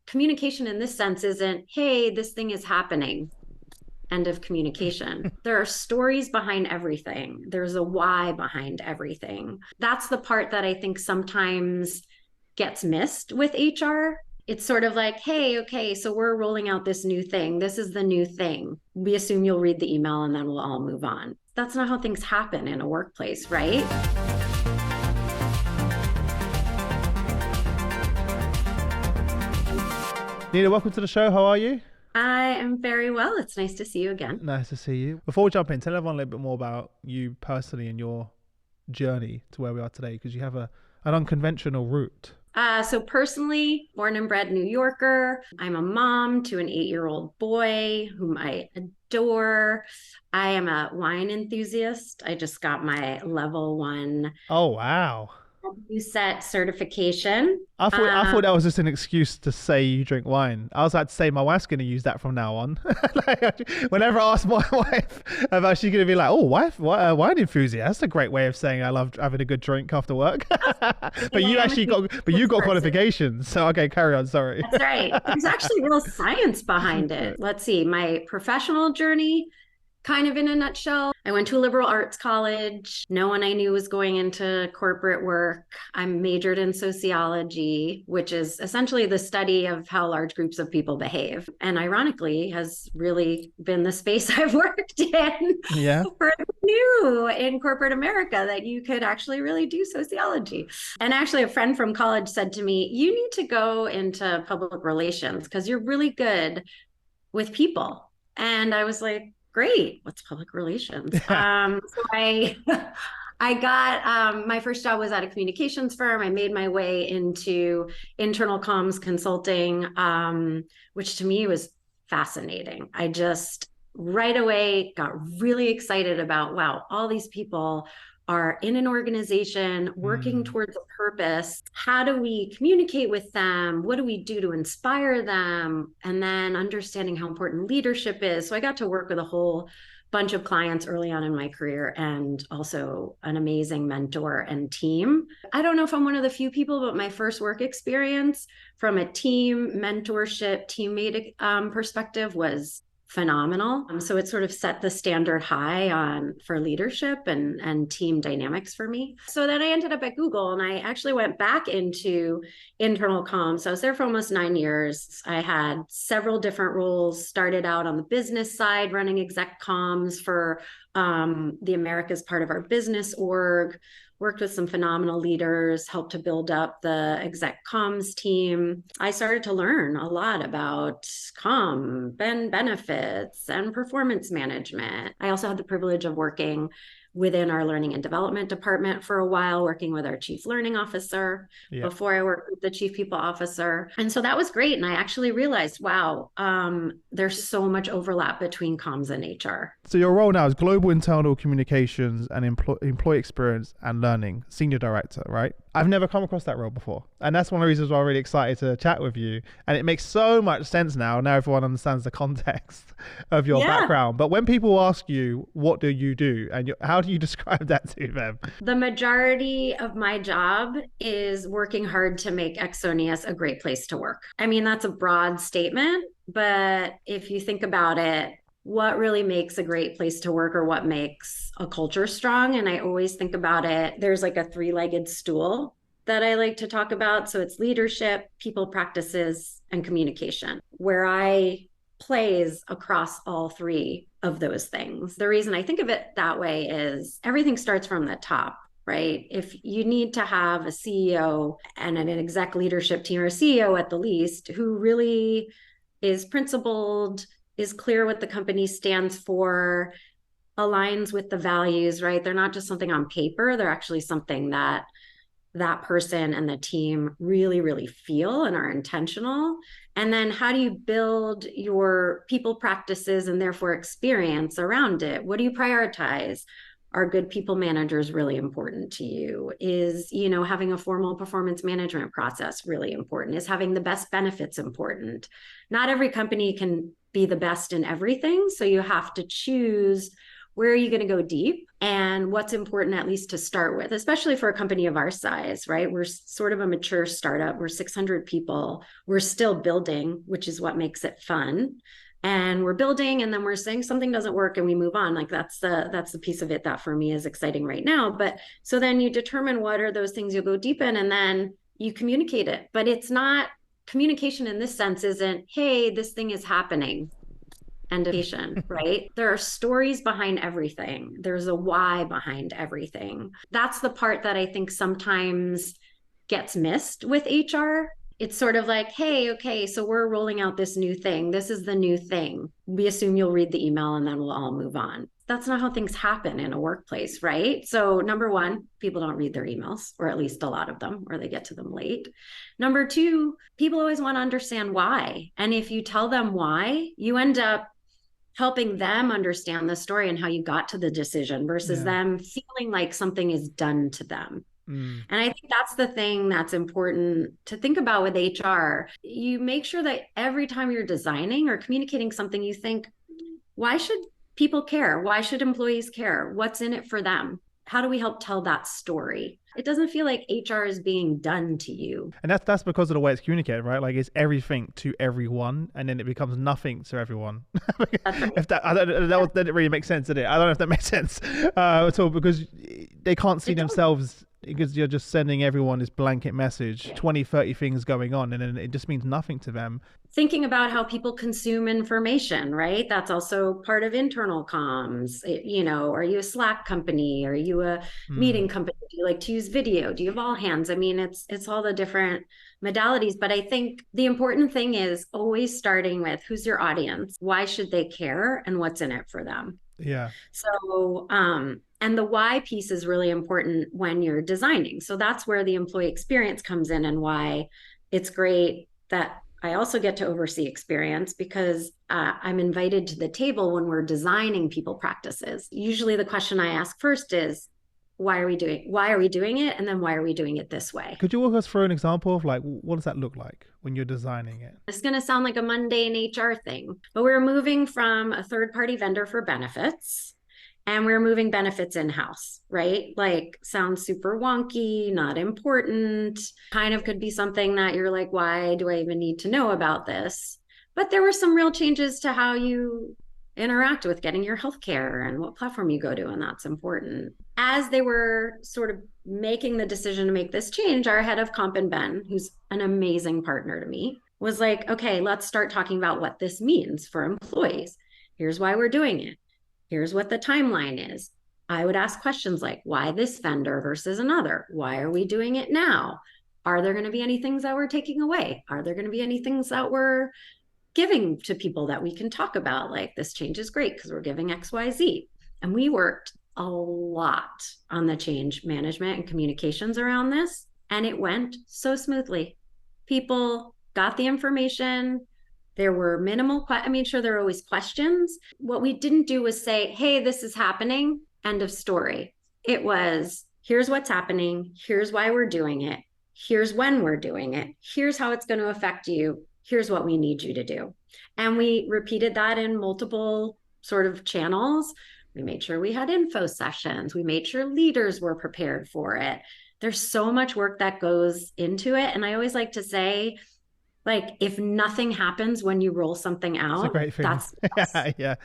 communication in this sense isn't, hey, this thing is happening. End of communication. There are stories behind everything. There's a why behind everything. That's the part that I think sometimes gets missed with HR. It's sort of like, hey, okay, so we're rolling out this new thing. This is the new thing. We assume you'll read the email and then we'll all move on. That's not how things happen in a workplace, right? Nina, welcome to the show. How are you? I am very well. It's nice to see you again. Nice to see you. Before we jump in, tell everyone a little bit more about you personally and your journey to where we are today, because you have an unconventional route. So personally, born and bred New Yorker. I'm a mom to an 8-year-old boy whom I adore. I am a wine enthusiast. I just got my level 1 Oh, wow. set certification. I thought that was just an excuse to say you drink wine. I was about to say my wife's going to use that from now on. Whenever I ask my wife about, she's going to be like, "Oh, wine enthusiast. That's a great way of saying I love having a good drink after work." But you got qualifications. So okay, carry on. Sorry. That's right. There's actually real science behind it. Let's see, my professional journey. Kind of in a nutshell, I went to a liberal arts college. No one I knew was going into corporate work. I majored in sociology, which is essentially the study of how large groups of people behave. And ironically, has really been the space I've worked in. Yeah. For new in corporate America that you could actually really do sociology. And actually, a friend from college said to me, "You need to go into public relations because you're really good with people." And I was like, great. What's public relations? So I got my first job was at a communications firm. I made my way into internal comms consulting, which to me was fascinating. I just right away got really excited about, wow, all these people are in an organization working towards a purpose. How do we communicate with them? What do we do to inspire them? And then understanding how important leadership is. So I got to work with a whole bunch of clients early on in my career and also an amazing mentor and team. I don't know if I'm one of the few people, but my first work experience from a team mentorship, teammate perspective was phenomenal. So it sort of set the standard high for leadership and team dynamics for me. So then I ended up at Google and I actually went back into internal comms. So I was there for almost 9 years. I had several different roles, started out on the business side, running exec comms for the Americas part of our business org, worked with some phenomenal leaders, helped to build up the exec comms team. I started to learn a lot about comm and benefits and performance management. I also had the privilege of working within our learning and development department for a while, working with our chief learning officer before I worked with the chief people officer. And so that was great. And I actually realized, wow, there's so much overlap between comms and HR. So your role now is Global Internal Communications and Employee Experience and Learning Senior Director, right? I've never come across that role before. And that's one of the reasons why I'm really excited to chat with you. And it makes so much sense now. Now everyone understands the context of your background. But when people ask you, what do you do? And how do you describe that to them? The majority of my job is working hard to make Axonius a great place to work. I mean, that's a broad statement, but if you think about it, what really makes a great place to work or what makes a culture strong? And I always think about it, there's like a 3-legged stool that I like to talk about. So it's leadership, people practices, and communication, where I plays across all 3 of those things. The reason I think of it that way is everything starts from the top, right? If you need to have a CEO and an exec leadership team, or a CEO at the least, who really is principled, is clear what the company stands for, aligns with the values, right? They're not just something on paper, they're actually something that that person and the team really, really feel and are intentional. And then how do you build your people practices and therefore experience around it? What do you prioritize? Are good people managers really important to you? Is, having a formal performance management process really important? Is having the best benefits important? Not every company can be the best in everything. So you have to choose where are you going to go deep and what's important, at least to start with, especially for a company of our size, right? We're sort of a mature startup. We're 600 people. We're still building, which is what makes it fun. And we're building, and then we're saying something doesn't work and we move on. Like that's the piece of it that for me is exciting right now. But so then you determine what are those things you'll go deep in, and then you communicate it. But it's not, communication in this sense isn't, hey, this thing is happening, end of patient, right? There are stories behind everything. There's a why behind everything. That's the part that I think sometimes gets missed with HR. It's sort of like, hey, okay, so we're rolling out this new thing. This is the new thing. We assume you'll read the email and then we'll all move on. That's not how things happen in a workplace, right? So number one, people don't read their emails, or at least a lot of them, or they get to them late. Number two, people always want to understand why. And if you tell them why, you end up helping them understand the story and how you got to the decision versus them feeling like something is done to them. And I think that's the thing that's important to think about with HR. You make sure that every time you're designing or communicating something, you think, why should people care? Why should employees care? What's in it for them? How do we help tell that story? It doesn't feel like HR is being done to you. And that's because of the way it's communicated, right? Like it's everything to everyone, and then it becomes nothing to everyone. If that, that didn't really make sense, did it? I don't know if that makes sense at all, because they can't see themselves, because you're just sending everyone this blanket message, 20, 30 things going on, and then it just means nothing to them. Thinking about how people consume information, right? That's also part of internal comms. Are you a Slack company? Are you a meeting company? Do you like to use video? Do you have all hands? I mean, it's all the different modalities. But I think the important thing is always starting with who's your audience? Why should they care? And what's in it for them? Yeah. So, and the why piece is really important when you're designing. So that's where the employee experience comes in, and why it's great that I also get to oversee experience, because I'm invited to the table when we're designing people practices. Usually the question I ask first is, why are we doing it? And then why are we doing it this way? Could you walk us through an example of like, what does that look like when you're designing it? It's going to sound like a mundane HR thing, but we're moving from a third-party vendor for benefits, and we're moving benefits in-house, right? Like, sounds super wonky, not important, kind of could be something that you're like, why do I even need to know about this? But there were some real changes to how you interact with getting your healthcare and what platform you go to, and that's important. As they were sort of making the decision to make this change, our head of comp and Ben, who's an amazing partner to me, was like, okay, let's start talking about what this means for employees. Here's why we're doing it. Here's what the timeline is. I would ask questions like, why this vendor versus another? Why are we doing it now? Are there going to be any things that we're taking away? Are there going to be any things that we're giving to people that we can talk about? Like, this change is great because we're giving XYZ. And we worked a lot on the change management and communications around this, and it went so smoothly. People got the information. There were minimal, sure, there were always questions. What we didn't do was say, hey, this is happening, end of story. It was, here's what's happening. Here's why we're doing it. Here's when we're doing it. Here's how it's going to affect you. Here's what we need you to do. And we repeated that in multiple sort of channels. We made sure we had info sessions. We made sure leaders were prepared for it. There's so much work that goes into it. And I always like to say, like, if nothing happens when you roll something out, that's a great thing. That's yeah.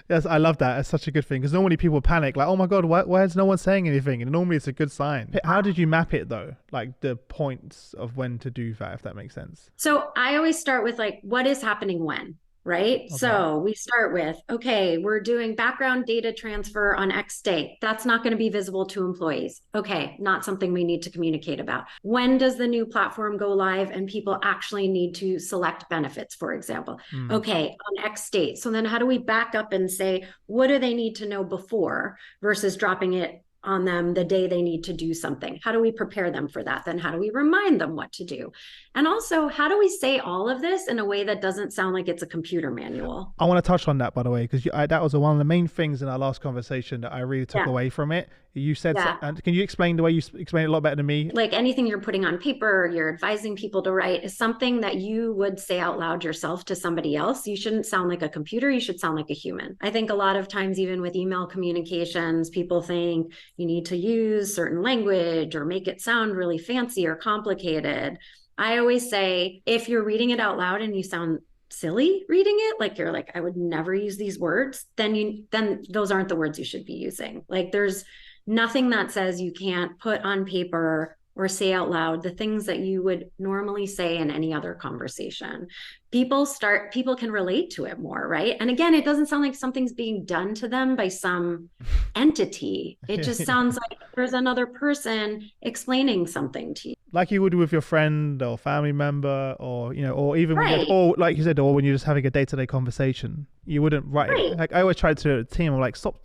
Yes, I love that. It's such a good thing, because normally people panic, like, oh my God, why is no one saying anything? And normally it's a good sign. How did you map it though? Like the points of when to do that, if that makes sense. So I always start with like, what is happening when? Right? Okay. So we start with, okay, we're doing background data transfer on X date. That's not going to be visible to employees. Okay, not something we need to communicate about. When does the new platform go live and people actually need to select benefits, for example? Okay, on X date. So then how do we back up and say, what do they need to know before versus dropping it on them the day they need to do something? How do we prepare them for that? Then how do we remind them what to do? And also, how do we say all of this in a way that doesn't sound like it's a computer manual? I want to touch on that, by the way, because that was one of the main things in our last conversation that I really took Yeah. away from it. You said, Yeah. and can you explain the way you explain it a lot better than me? Like anything you're putting on paper, you're advising people to write is something that you would say out loud yourself to somebody else. You shouldn't sound like a computer. You should sound like a human. I think a lot of times, even with email communications, people think you need to use certain language or make it sound really fancy or complicated. I always say, if you're reading it out loud and you sound silly reading it, like you're like, I would never use these words, then those aren't the words you should be using. Like there's nothing that says you can't put on paper or say out loud the things that you would normally say in any other conversation. People can relate to it more, right? And again, it doesn't sound like something's being done to them by some entity. It just sounds like there's another person explaining something to you. Like you would with your friend or family member, or or even when Right. or like you said, or when you're just having a day-to-day conversation, you wouldn't write Right. it. Like I always try to tell the team, I'm like, stop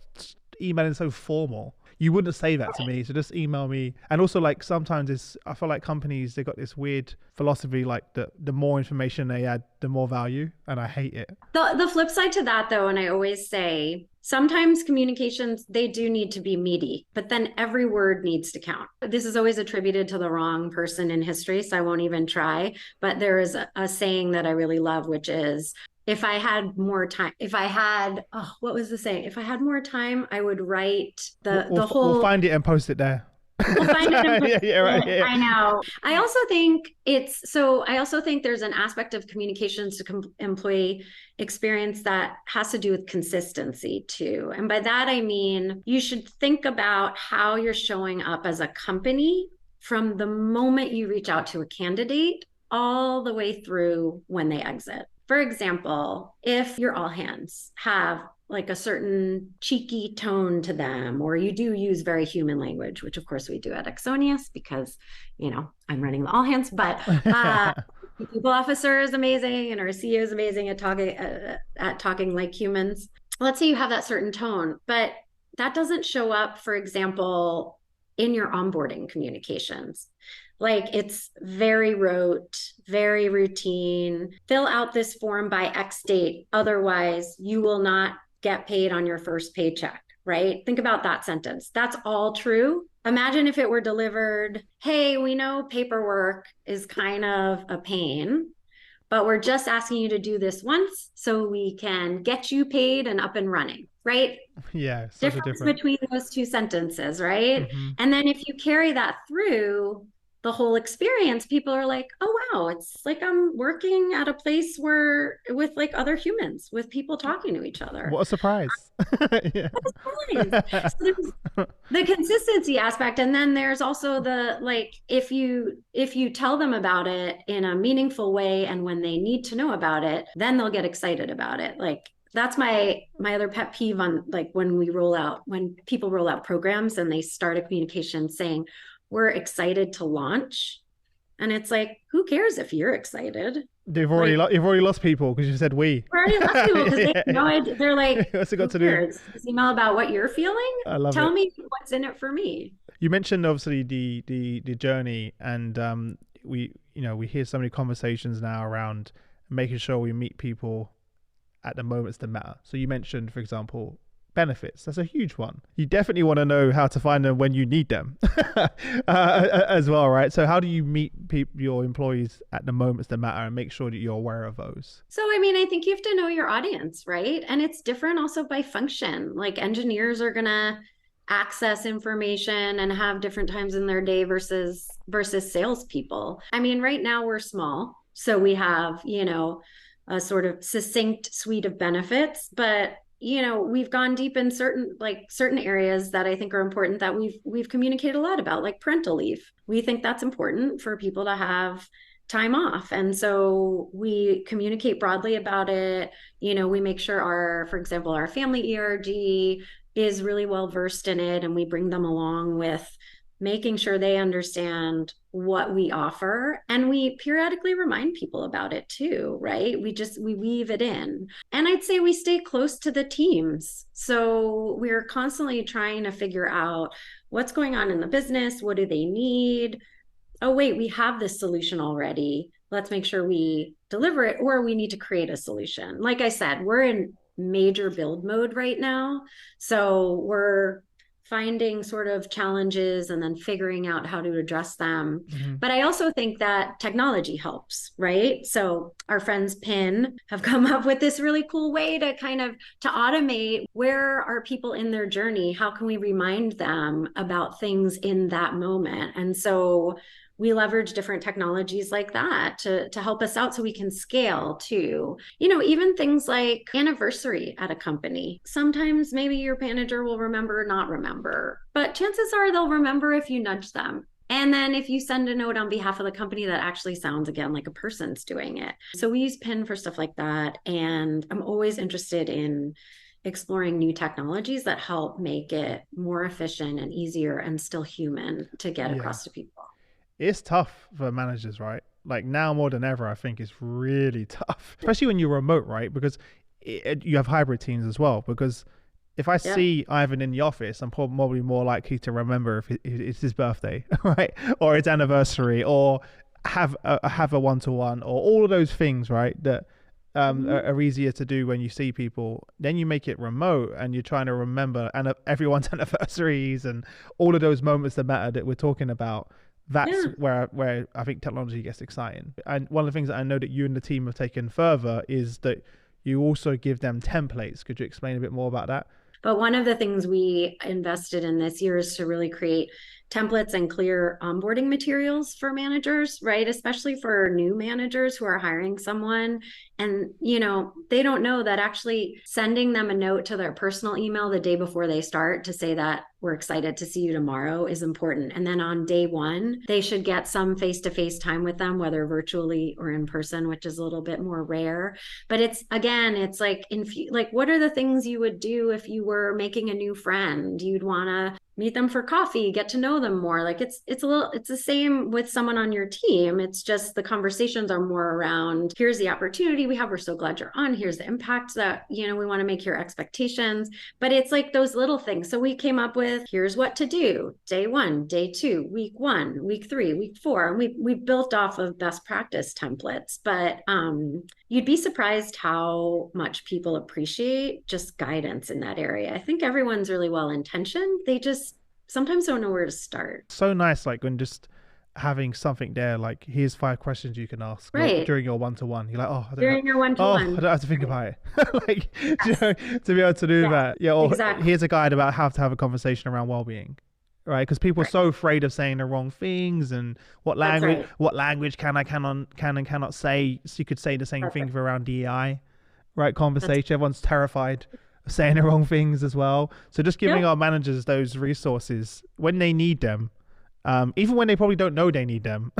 emailing so formal. You wouldn't say that to me, so just email me. And also, like sometimes I feel like companies, they got this weird philosophy, like the more information they add, the more value, and I hate it. The flip side to that, though, and I always say, sometimes communications, they do need to be meaty, but then every word needs to count. This is always attributed to the wrong person in history, so I won't even try. But there is a saying that I really love, which is, if I had more time, what was the saying? If I had more time, I would write the We'll whole. find it and post it there. We'll find it. Yeah, right. Yeah. I know. I also think there's an aspect of communications to employee experience that has to do with consistency too. And by that, I mean, you should think about how you're showing up as a company from the moment you reach out to a candidate all the way through when they exit. For example, if your all hands have like a certain cheeky tone to them, or you do use very human language, which of course we do at Axonius because, I'm running the all hands, but the people officer is amazing and our CEO is amazing at talking like humans. Let's say you have that certain tone, but that doesn't show up, for example, in your onboarding communications. Like it's very rote, very routine. Fill out this form by X date. Otherwise, you will not get paid on your first paycheck, right? Think about that sentence. That's all true. Imagine if it were delivered, hey, we know paperwork is kind of a pain, but we're just asking you to do this once so we can get you paid and up and running, right? Yeah, such a Difference different. between those two sentences, right? Mm-hmm. And then if you carry that through the whole experience, people are like, oh wow, it's like I'm working at a place where with like other humans, with people talking to each other. What a surprise. Yeah. So there's the consistency aspect, and then there's also the like, if you tell them about it in a meaningful way and when they need to know about it, then they'll get excited about it. Like that's my other pet peeve on like when people roll out programs and they start a communication saying we're excited to launch, and it's like, who cares if you're excited? You've already lost people because you said we. We already lost people because they know it. They're like, what's it got to cares? This email about what you're feeling? do? I love Tell it. me what's in it for me. You mentioned obviously the journey, and we hear so many conversations now around making sure we meet people at the moments that matter. So you mentioned, for example, benefits. That's a huge one. You definitely want to know how to find them when you need them as well, right? So how do you meet your employees at the moments that matter and make sure that you're aware of those? So, I mean, I think you have to know your audience, right? And it's different also by function. Like engineers are going to access information and have different times in their day versus salespeople. I mean, right now we're small, so we have, a sort of succinct suite of benefits, but we've gone deep in certain areas that I think are important that we've communicated a lot about, like parental leave. We think that's important for people to have time off. And so we communicate broadly about it. We make sure for example, our family ERG is really well versed in it, and we bring them along with making sure they understand what we offer. And we periodically remind people about it too, right? We weave it in. And I'd say we stay close to the teams. So we're constantly trying to figure out what's going on in the business? What do they need? Oh, wait, we have this solution already. Let's make sure we deliver it, or we need to create a solution. Like I said, we're in major build mode right now. So we're finding sort of challenges and then figuring out how to address them. Mm-hmm. But I also think that technology helps, right? So our friends Pin have come up with this really cool way to kind of to automate where are people in their journey? How can we remind them about things in that moment? And so we leverage different technologies like that to help us out so we can scale too. Even things like anniversary at a company. Sometimes maybe your manager will remember or not remember, but chances are they'll remember if you nudge them. And then if you send a note on behalf of the company that actually sounds again like a person's doing it. So we use Pin for stuff like that. And I'm always interested in exploring new technologies that help make it more efficient and easier and still human to get Yeah. across to people. It's tough for managers, right? Like now more than ever, I think it's really tough, especially when you're remote, right? Because you have hybrid teams as well. Because if I Yep. see Ivan in the office, I'm probably more likely to remember if it's his birthday, right, or its anniversary, or have a one-to-one, or all of those things, right? That Mhm. are easier to do when you see people. Then you make it remote, and you're trying to remember and everyone's anniversaries and all of those moments that matter that we're talking about. That's Yeah. where I think technology gets exciting. And one of the things that I know that you and the team have taken further is that you also give them templates. Could you explain a bit more about that? But one of the things we invested in this year is to really create templates and clear onboarding materials for managers, right? Especially for new managers who are hiring someone. And, they don't know that actually sending them a note to their personal email the day before they start to say that we're excited to see you tomorrow is important. And then on day one, they should get some face to face time with them, whether virtually or in person, which is a little bit more rare. But it's like like what are the things you would do if you were making a new friend? You'd want to meet them for coffee, get to know them more. Like it's the same with someone on your team. It's just the conversations are more around here's the opportunity we have. We're so glad you're on. Here's the impact that, we want to make your expectations. But it's like those little things. So we came up with here's what to do day one, day two, week one, week three, week four. And we built off of best practice templates. But you'd be surprised how much people appreciate just guidance in that area. I think everyone's really well intentioned. They just sometimes don't know where to start. So nice, like when just having something there, like here's 5 questions you can ask Right. during your one-to-one. You're like, oh, I don't know. During your one to Oh, I one. don't have to think about it. Like, Yes. to be able to do Yeah, that. Yeah. Or exactly. here's a guide about how to have a conversation around well-being. Right, because people are Right. so afraid of saying the wrong things, and That's right. what language can and cannot say. So you could say the same That's right. thing for around DEI, right? That's Conversation. Everyone's terrified of saying the wrong things as well. So just giving yep. our managers those resources when they need them, even when they probably don't know they need them,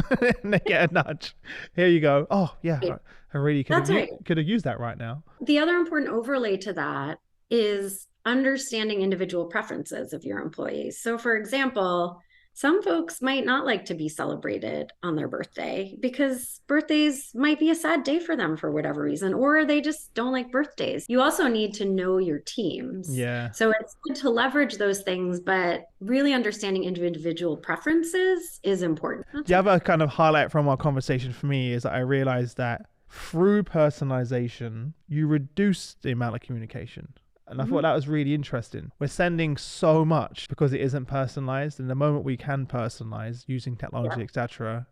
and they get a nudge. Here you go. Oh yeah, Right. I really That's right. could have used that right now. The other important overlay to that is understanding individual preferences of your employees. So, for example, some folks might not like to be celebrated on their birthday because birthdays might be a sad day for them for whatever reason, or they just don't like birthdays. You also need to know your teams. Yeah. So it's good to leverage those things, but really understanding individual preferences is important. That's The it. other kind of highlight from our conversation for me is that I realized that through personalization, you reduce the amount of communication. And I thought Mhm. that was really interesting. We're sending so much because it isn't personalized. And the moment we can personalize using Yeah. technology, etc.,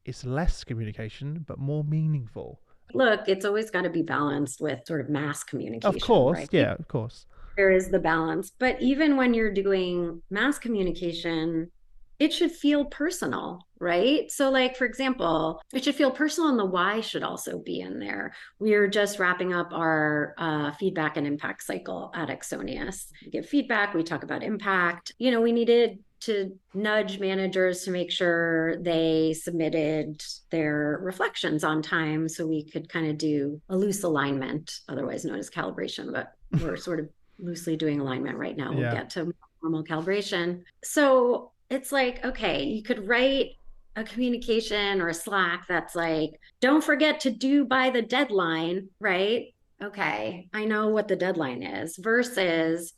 it's less communication, but more meaningful. Look, it's always got to be balanced with sort of mass Of communication, course. right? Yeah, of course. There is the balance. But even when you're doing mass communication, it should feel personal, right? So, like, for example, it should feel personal, and the why should also be in there. We're just wrapping up our feedback and impact cycle at Axonius. We give feedback, we talk about impact. We needed to nudge managers to make sure they submitted their reflections on time so we could kind of do a loose alignment, otherwise known as calibration, but we're sort of loosely doing alignment right now. We'll Yeah. get to normal calibration. So it's like, okay, you could write a communication or a Slack that's like, don't forget to do by the deadline, right? Okay, I know what the deadline is, versus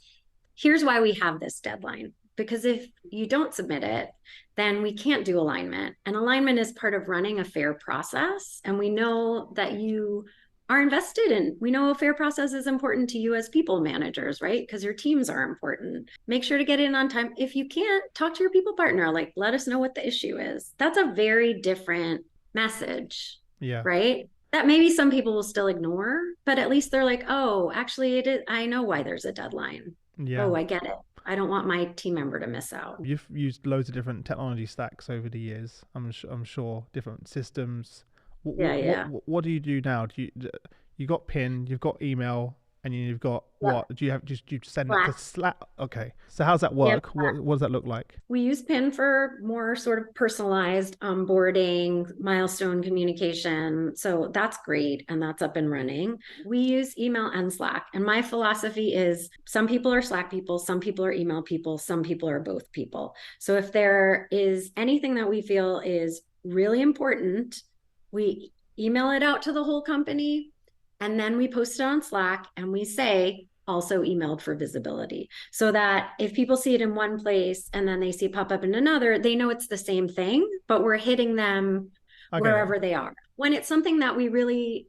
here's why we have this deadline. because if you don't submit it, then we can't do alignment. And alignment is part of running a fair process. And we know that you are invested in. We know a fair process is important to you as people managers, right? Because your teams are important. Make sure to get in on time. If you can't, talk to your people partner, like let us know what the issue is. That's a very different message, Yeah. right? That maybe some people will still ignore, but at least they're like, oh, actually it is, I know why there's a deadline. Yeah. Oh, I get it. I don't want my team member to miss out. You've used loads of different technology stacks over the years. I'm sure different systems. Yeah, yeah. What do you do now? You got PIN, you've got email, and you've got Yep. what? Do you have just you send it to Slack. Slack? Okay. So how's that Yep. work? What does that look like? We use PIN for more sort of personalized onboarding, milestone communication. So that's great. And that's up and running. We use email and Slack. And my philosophy is some people are Slack people, some people are email people, some people are both people. So if there is anything that we feel is really important, we email it out to the whole company and then we post it on Slack and we say, also emailed for visibility so that if people see it in one place and then they see it pop up in another, they know it's the same thing, but we're hitting them I get it. wherever they are. When it's something that we really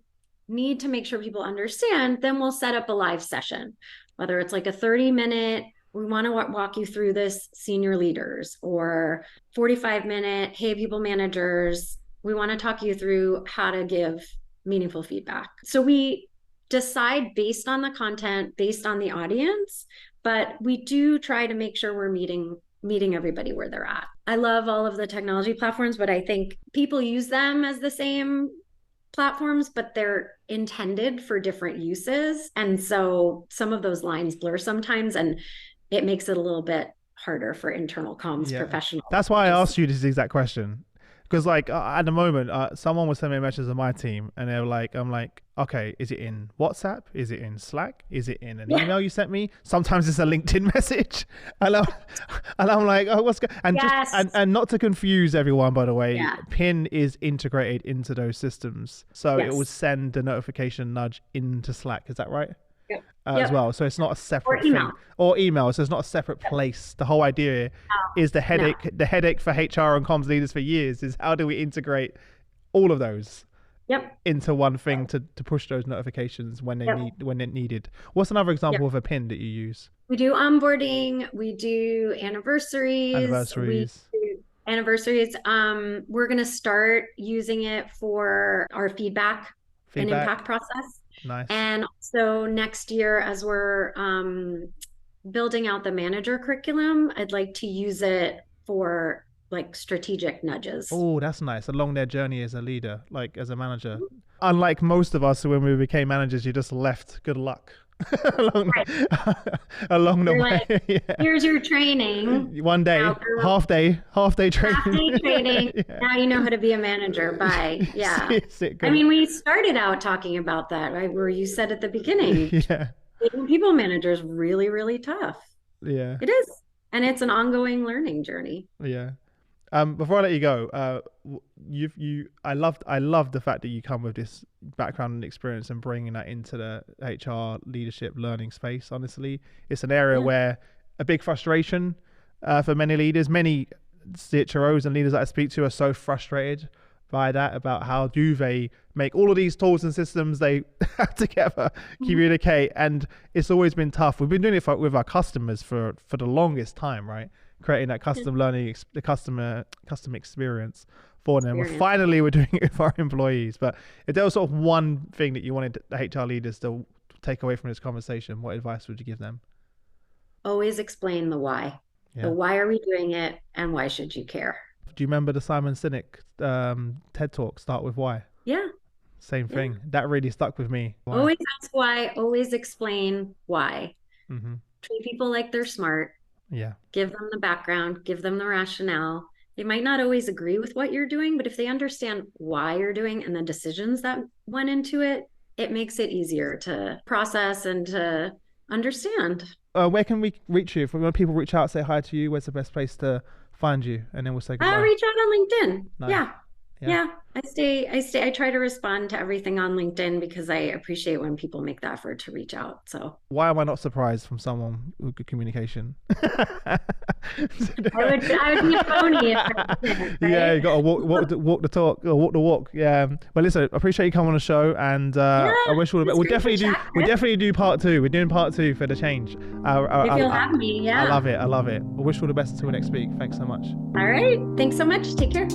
need to make sure people understand, then we'll set up a live session, whether it's like a 30-minute, we want to walk you through this, senior leaders, or 45-minute, hey, people managers, we want to talk you through how to give meaningful feedback. So we decide based on the content, based on the audience, but we do try to make sure we're meeting everybody where they're at. I love all of the technology platforms, but I think people use them as the same platforms, but they're intended for different uses. And so some of those lines blur sometimes, and it makes it a little bit harder for internal comms Yeah. professionals. That's why I asked you this exact question. Because like at the moment, someone was sending me messages on my team, and they were like, "I'm like, okay, is it in WhatsApp? Is it in Slack? Is it in an Yeah. email you sent me? Sometimes it's a LinkedIn message," and I'm like, "Oh, what's and Yes. and not to confuse everyone, by the way, Yeah. PIN is integrated into those systems, so it will Yes. send the notification nudge into Slack. Is that right? Yep. As Yep. well. So it's not a Or separate email. thing, or email. So it's not a separate place. The whole idea is No. the headache for HR and comms leaders for years is how do we integrate all of those Yep. into one thing to push those notifications when they Yep. when it needed. What's another Yep. example of a pin that you use? We do onboarding, we do anniversaries, Anniversaries, we're going to start using it for our feedback and impact feedback. process. Nice. And so next year, as we're building out the manager curriculum, I'd like to use it for like strategic nudges. Oh, that's nice. Along their journey as a leader, like as a manager. Unlike most of us, when we became managers, you just left good luck along, Right. along the You're way. like, Yeah. here's your training. One day, Now go half day training. half day training. Yeah. Now you know how to be a manager. Bye. Yeah. Sit I good. mean, we started out talking about that, right? Where you said at the beginning, Yeah, being people manager is really, really tough. yeah, It is. And it's an ongoing learning journey. yeah. Before I let you go, I loved the fact that you come with this background and experience and bringing that into the HR leadership learning space. Honestly, it's an area Yeah. where a big frustration for many leaders, many CHROs and leaders that I speak to are so frustrated by that about how do they make all of these tools and systems they have together communicate, and it's always been tough. We've been doing it with our customers for the longest time, right? Creating that custom learning, the custom experience for them. We're doing it with our employees. But if there was sort of one thing that you wanted the HR leaders to take away from this conversation, what advice would you give them? Always explain the why. Yeah. The why are we doing it and why should you care? Do you remember the Simon Sinek TED Talk, Start With Why? Yeah. Same thing. That really stuck with me. Why? Always ask why, always explain why. Mm-hmm. Treat people like they're smart. Yeah. Give them the background, give them the rationale. They might not always agree with what you're doing, but if they understand why you're doing and the decisions that went into it, it makes it easier to process and to understand. Where can we reach you? If we want people reach out, say hi to you, where's the best place to find you? And then we'll say goodbye. Reach out on LinkedIn. Nice. Yeah. Yeah, I try to respond to everything on LinkedIn because I appreciate when people make the effort to reach out. So Why am I not surprised from someone with good communication? I would be a phony if I didn't, Yeah, you right? got to walk the talk, or walk the walk. Yeah. But listen, I appreciate you coming on the show, and Yeah, I wish all the best. it's great to chat, We'll Chris. definitely do part two. We're doing part two for the change. If you'll have me, I yeah. love it. I love it. I wish all the best until next week. Thanks so much. All right. Thanks so much. Take care.